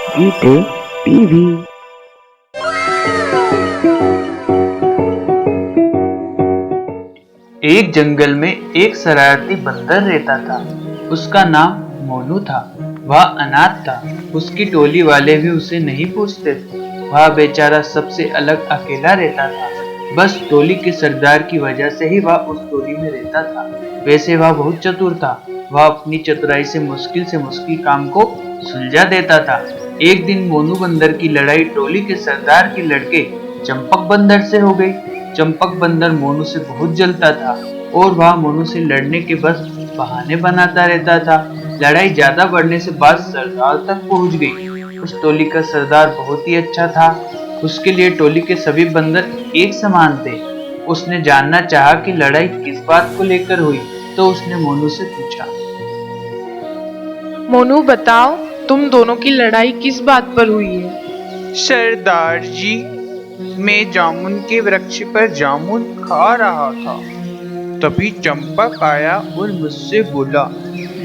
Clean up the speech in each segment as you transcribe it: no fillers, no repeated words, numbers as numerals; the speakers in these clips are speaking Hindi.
गीते टीवी। एक जंगल में एक शरारती बंदर रहता था। उसका नाम मोनू था। वह अनाथ था। उसकी टोली वाले भी उसे नहीं पूछते थे। वह बेचारा सबसे अलग अकेला रहता था। बस टोली के सरदार की वजह से ही वह उस टोली में रहता था। वैसे वह बहुत चतुर था। वह अपनी चतुराई से मुश्किल काम को सुलझा देता था। एक दिन मोनू बंदर की लड़ाई टोली के सरदार के लड़के चंपक बंदर से हो गई। चंपक बंदर मोनू से बहुत जलता था और वह मोनू से लड़ने के बस बहाने बनाता रहता था। लड़ाई ज्यादा बढ़ने से बात सरदार तक पहुंच गई। उस टोली का सरदार बहुत ही अच्छा था। उसके लिए टोली के सभी बंदर एक समान थे। उसने जानना चाहा कि लड़ाई किस बात को लेकर हुई, तो उसने मोनू से पूछा। मोनू बताओ, तुम दोनों की लड़ाई किस बात पर हुई है? सरदार जी, मैं जामुन के वृक्ष पर जामुन खा रहा था। तभी चंपक आया और मुझसे बोला,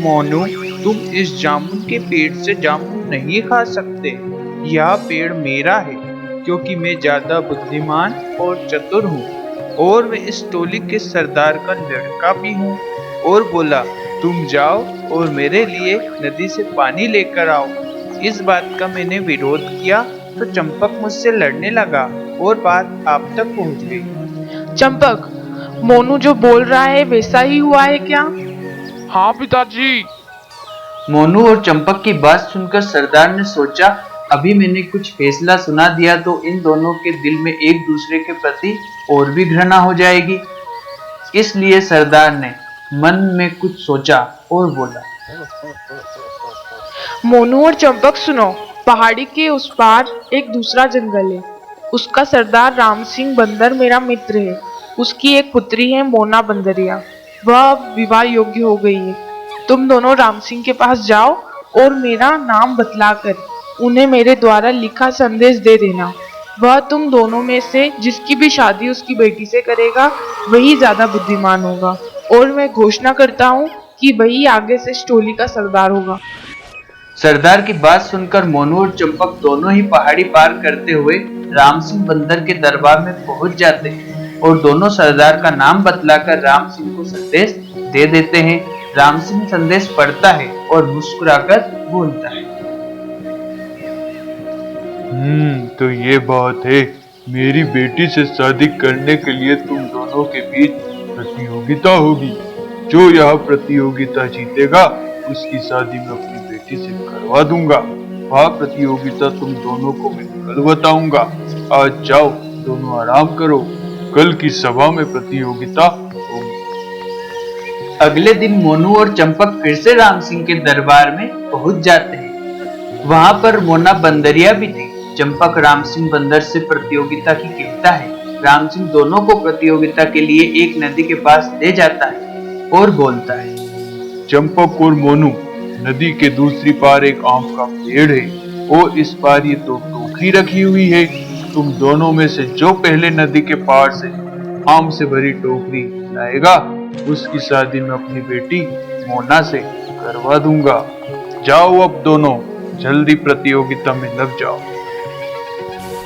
मोनू, तुम इस जामुन के पेड़ से जामुन नहीं खा सकते। यह पेड़ मेरा है, क्योंकि मैं ज्यादा बुद्धिमान और चतुर हूँ, और मैं इस टोली के सरदार का लड़का भी हूँ। और बोला, तुम जाओ और मेरे लिए नदी से पानी लेकर आओ। इस बात का मैंने विरोध किया तो चंपक मुझसे लड़ने लगा और बात आप तक पहुंच गई। चंपक, मोनू जो बोल रहा है वैसा ही हुआ है क्या? हाँ पिताजी। मोनू और चंपक की बात सुनकर सरदार ने सोचा, अभी मैंने कुछ फैसला सुना दिया तो इन दोनों के दिल में एक दूसरे के प्रति और भी घृणा हो जाएगी। इसलिए सरदार ने मन में कुछ सोचा और बोला, मोनू और चंपक सुनो, पहाड़ी के उस पार एक दूसरा जंगल है। उसका सरदार राम सिंह बंदर मेरा मित्र है। उसकी एक पुत्री है मोना बंदरिया। वह अब विवाह योग्य हो गई है। तुम दोनों राम सिंह के पास जाओ और मेरा नाम बतलाकर उन्हें मेरे द्वारा लिखा संदेश दे देना। वह तुम दोनों में से जिसकी भी शादी उसकी बेटी से करेगा वही ज्यादा बुद्धिमान होगा, और मैं घोषणा करता हूँ कि वही आगे से इस टोली का सरदार होगा। सरदार की बात सुनकर मोनू और चंपक दोनों ही पहाड़ी पार करते हुए राम सिंह बंदर के दरबार में पहुंच जाते हैं और दोनों सरदार का नाम बतलाकर राम सिंह को संदेश दे देते हैं। राम सिंह संदेश पढ़ता है और मुस्कुराकर बोलता है, तो ये बात है। मेरी बेटी से शादी करने के लिए तुम दोनों के बीच प्रतियोगिता होगी। जो यह प्रतियोगिता जीतेगा उसकी शादी मैं अपनी बेटी से करवा दूंगा। वह प्रतियोगिता तुम दोनों को मैं कल बताऊंगा। आज जाओ, दोनों आराम करो। कल की सभा में प्रतियोगिता होगी। अगले दिन मोनू और चंपक फिर से राम सिंह के दरबार में पहुंच जाते हैं। वहां पर मोना बंदरिया भी थी। चंपक राम सिंह बंदर से प्रतियोगिता की कहता है। राम सिंह दोनों को प्रतियोगिता के लिए एक नदी के पास ले जाता है और बोलता है, चंपक और मोनू, नदी के दूसरी पार एक आम का पेड़ है और इस पार ये दो टोकरी रखी हुई है। तुम दोनों में से जो पहले नदी के पार से आम से भरी टोकरी लाएगा उसकी शादी मैं अपनी बेटी मोना से करवा दूंगा। जाओ अब दोनों, जल्दी प्रतियोगिता में लग जाओ।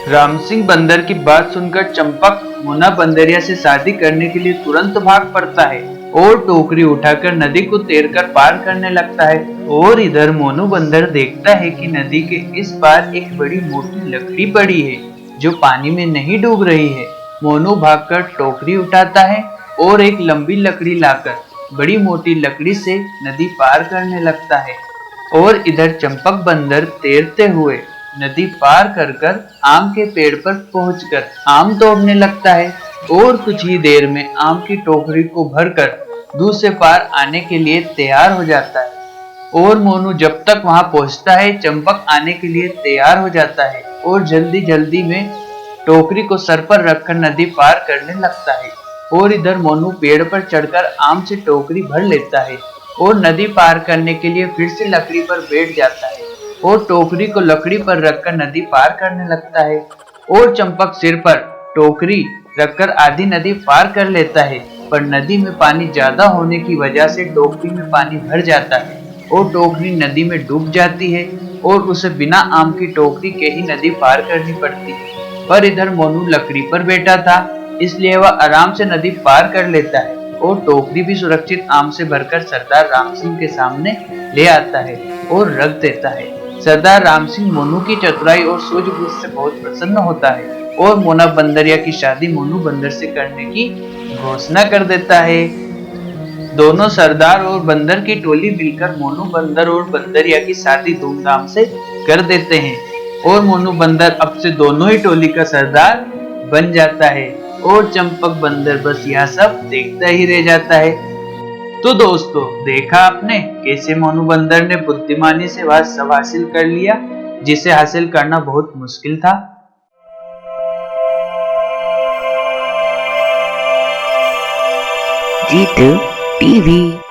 राम सिंह बंदर की बात सुनकर चंपक मोना बंदरिया से शादी करने के लिए तुरंत भाग पड़ता है और टोकरी उठाकर नदी को तैरकर पार करने लगता है। और इधर मोनू बंदर देखता है कि नदी के इस पार एक बड़ी मोटी लकड़ी पड़ी है जो पानी में नहीं डूब रही है। मोनू भागकर टोकरी उठाता है और एक लंबी लकड़ी लाकर बड़ी मोटी लकड़ी से नदी पार करने लगता है। और इधर चंपक बंदर तैरते हुए नदी पार कर आम के पेड़ पर पहुंचकर आम तोड़ने लगता है और कुछ ही देर में आम की टोकरी को भरकर दूसरे पार आने के लिए तैयार हो जाता है। और मोनू जब तक वहां पहुंचता है चंपक आने के लिए तैयार हो जाता है और जल्दी जल्दी में टोकरी को सर पर रखकर नदी पार करने लगता है। और इधर मोनू पेड़ पर चढ़कर आम से टोकरी भर लेता है और नदी पार करने के लिए फिर से लकड़ी पर बैठ जाता है और टोकरी को लकड़ी पर रखकर नदी पार करने लगता है। और चंपक सिर पर टोकरी रखकर आधी नदी पार कर लेता है, पर नदी में पानी ज्यादा होने की वजह से टोकरी में पानी भर जाता है और टोकरी नदी में डूब जाती है। और उसे बिना आम की टोकरी के ही नदी पार करनी पड़ती। पर इधर मोनू लकड़ी पर बैठा था, इसलिए वह आराम से नदी पार कर लेता है और टोकरी भी सुरक्षित आम से भरकर सरदार राम सिंह के सामने ले आता है और रख देता है। सरदार राम सिंह मोनू की चतुराई और सूझबूझ से बहुत प्रसन्न होता है और मोना बंदरिया की शादी मोनू बंदर से करने की घोषणा कर देता है। दोनों सरदार और बंदर की टोली मिलकर मोनू बंदर और बंदरिया की शादी धूमधाम से कर देते हैं और मोनू बंदर अब से दोनों ही टोली का सरदार बन जाता है और चंपक बंदर बस यह सब देखता ही रह जाता है। तो दोस्तों, देखा आपने कैसे मोनू बंदर ने बुद्धिमानी से वह सब हासिल कर लिया जिसे हासिल करना बहुत मुश्किल था। G2 TV